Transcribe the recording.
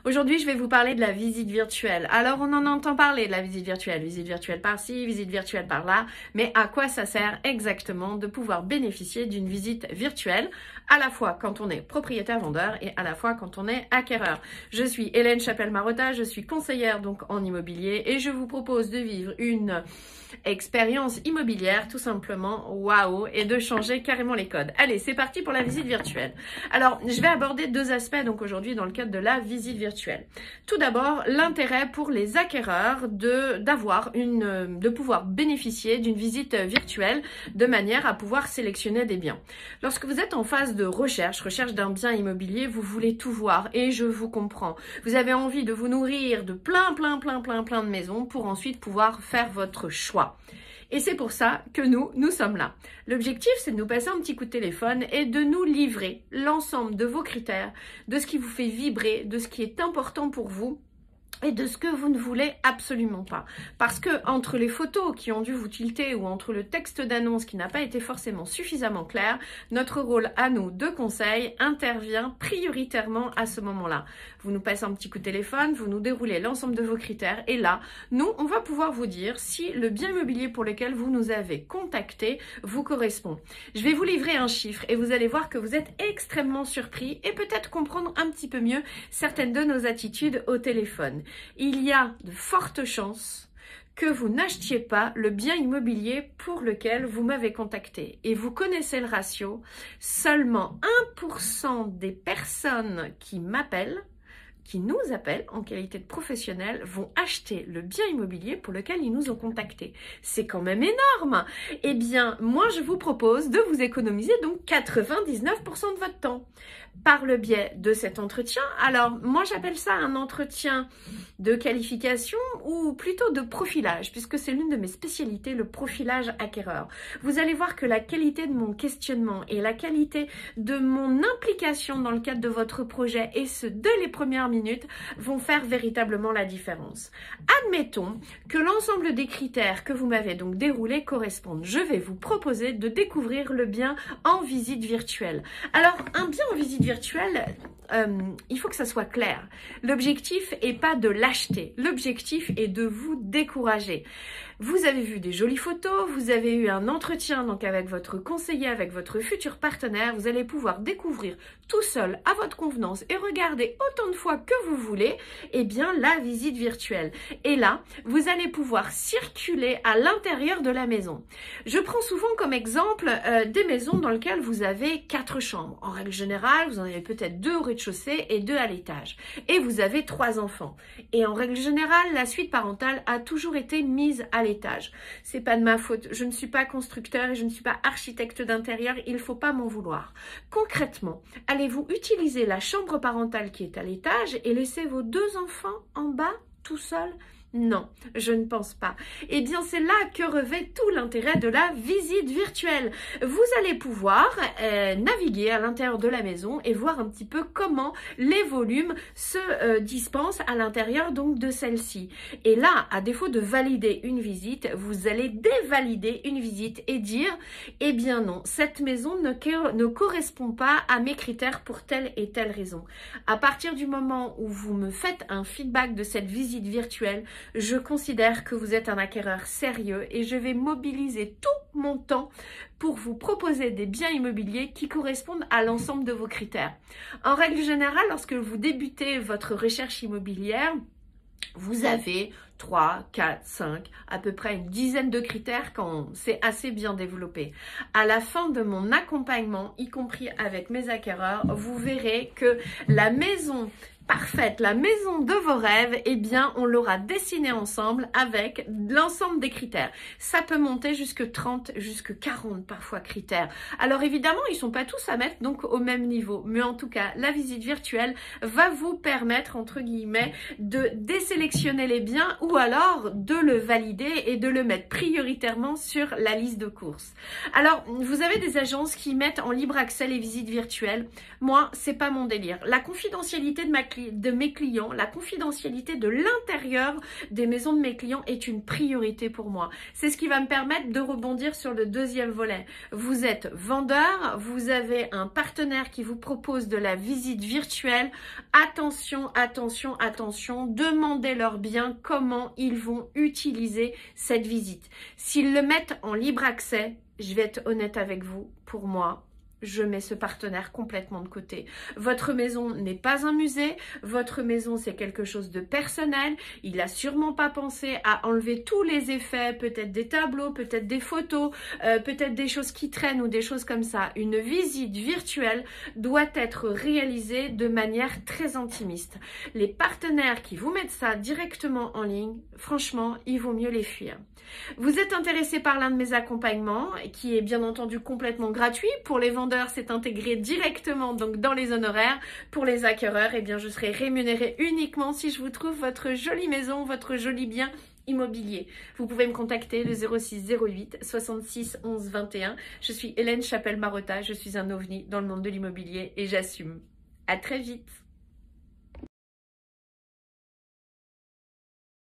Aujourd'hui, je vais vous parler de la visite virtuelle. Alors, on en entend parler de la visite virtuelle par-ci, visite virtuelle par-là, mais à quoi ça sert exactement de pouvoir bénéficier d'une visite virtuelle, à la fois quand on est propriétaire-vendeur et à la fois quand on est acquéreur. Je suis Hélène Chapelle-Marotta, je suis conseillère donc en immobilier et je vous propose de vivre une expérience immobilière tout simplement waouh et de changer carrément les codes. Allez, c'est parti pour la visite virtuelle. Alors, je vais aborder deux aspects donc aujourd'hui dans le cadre de la visite virtuelle. Tout d'abord, l'intérêt pour les acquéreurs de pouvoir bénéficier d'une visite virtuelle de manière à pouvoir sélectionner des biens. Lorsque vous êtes en phase de recherche d'un bien immobilier, vous voulez tout voir et je vous comprends. Vous avez envie de vous nourrir de plein de maisons pour ensuite pouvoir faire votre choix. Et c'est pour ça que nous sommes là. L'objectif, c'est de nous passer un petit coup de téléphone et de nous livrer l'ensemble de vos critères, de ce qui vous fait vibrer, de ce qui est important pour vous et de ce que vous ne voulez absolument pas. Parce que entre les photos qui ont dû vous tilter ou entre le texte d'annonce qui n'a pas été forcément suffisamment clair, notre rôle à nous de conseil intervient prioritairement à ce moment-là. Vous nous passez un petit coup de téléphone, vous nous déroulez l'ensemble de vos critères et là, nous, on va pouvoir vous dire si le bien immobilier pour lequel vous nous avez contacté vous correspond. Je vais vous livrer un chiffre et vous allez voir que vous êtes extrêmement surpris et peut-être comprendre un petit peu mieux certaines de nos attitudes au téléphone. Il y a de fortes chances que vous n'achetiez pas le bien immobilier pour lequel vous m'avez contacté. Et vous connaissez le ratio, seulement 1% des personnes qui nous appellent en qualité de professionnels, vont acheter le bien immobilier pour lequel ils nous ont contactés. C'est quand même énorme. Eh bien, moi, je vous propose de vous économiser donc 99% de votre temps par le biais de cet entretien. Alors, moi, j'appelle ça un entretien de qualification ou plutôt de profilage, puisque c'est l'une de mes spécialités, le profilage acquéreur. Vous allez voir que la qualité de mon questionnement et la qualité de mon implication dans le cadre de votre projet, et ce, dès les premières minutes, vont faire véritablement la différence. Admettons que l'ensemble des critères que vous m'avez donc déroulés correspondent. Je vais vous proposer de découvrir le bien en visite virtuelle. Alors, un bien en visite virtuelle, il faut que ça soit clair. L'objectif n'est pas de l'acheter. L'objectif est de vous décourager. Vous avez vu des jolies photos, vous avez eu un entretien donc avec votre conseiller, avec votre futur partenaire. Vous allez pouvoir découvrir tout seul à votre convenance et regarder autant de fois que vous voulez, eh bien, la visite virtuelle. Et là, vous allez pouvoir circuler à l'intérieur de la maison. Je prends souvent comme exemple des maisons dans lesquelles vous avez 4 chambres. En règle générale, vous en avez peut-être 2 au rez-de-chaussée et 2 à l'étage. Et vous avez 3 enfants. Et en règle générale, la suite parentale a toujours été mise à l'étage. C'est pas de ma faute. Je ne suis pas constructeur et je ne suis pas architecte d'intérieur. Il ne faut pas m'en vouloir. Concrètement, allez-vous utiliser la chambre parentale qui est à l'étage et laisser vos 2 enfants en bas tout seuls ? Non, je ne pense pas. Eh bien, c'est là que revêt tout l'intérêt de la visite virtuelle. Vous allez pouvoir naviguer à l'intérieur de la maison et voir un petit peu comment les volumes se dispensent à l'intérieur donc de celle-ci. Et là, à défaut de valider une visite, vous allez dévalider une visite et dire, eh bien non, cette maison ne correspond pas à mes critères pour telle et telle raison. À partir du moment où vous me faites un feedback de cette visite virtuelle, je considère que vous êtes un acquéreur sérieux et je vais mobiliser tout mon temps pour vous proposer des biens immobiliers qui correspondent à l'ensemble de vos critères. En règle générale, lorsque vous débutez votre recherche immobilière, vous avez 3, 4, 5, à peu près une dizaine de critères quand c'est assez bien développé. À la fin de mon accompagnement, y compris avec mes acquéreurs, vous verrez que la maison parfaite, la maison de vos rêves, eh bien, on l'aura dessinée ensemble avec l'ensemble des critères. Ça peut monter jusque 30, jusque 40 parfois critères. Alors évidemment, ils ne sont pas tous à mettre donc au même niveau. Mais en tout cas, la visite virtuelle va vous permettre, entre guillemets, de désélectionner les biens ou ou alors de le valider et de le mettre prioritairement sur la liste de courses. Alors, vous avez des agences qui mettent en libre accès les visites virtuelles. Moi, c'est pas mon délire. La confidentialité de mes clients, la confidentialité de l'intérieur des maisons de mes clients est une priorité pour moi. C'est ce qui va me permettre de rebondir sur le deuxième volet. Vous êtes vendeur, vous avez un partenaire qui vous propose de la visite virtuelle. Attention, attention, attention, demandez-leur bien comment ils vont utiliser cette visite. S'ils le mettent en libre accès, je vais être honnête avec vous, pour moi, je mets ce partenaire complètement de côté. Votre maison n'est pas un musée, votre maison c'est quelque chose de personnel. Il n'a sûrement pas pensé à enlever tous les effets, peut-être des tableaux, peut-être des photos, peut-être des choses qui traînent ou des choses comme ça. Une visite virtuelle doit être réalisée de manière très intimiste. Les partenaires qui vous mettent ça directement en ligne, franchement, il vaut mieux les fuir. Vous êtes intéressé par l'un de mes accompagnements qui est bien entendu complètement gratuit. Pour les vendeurs, c'est intégré directement donc dans les honoraires. Pour les acquéreurs, eh bien, je serai rémunérée uniquement si je vous trouve votre jolie maison, votre joli bien immobilier. Vous pouvez me contacter le 06 08 66 11 21. Je suis Hélène Chapelle-Marotta, je suis un ovni dans le monde de l'immobilier et j'assume. À très vite.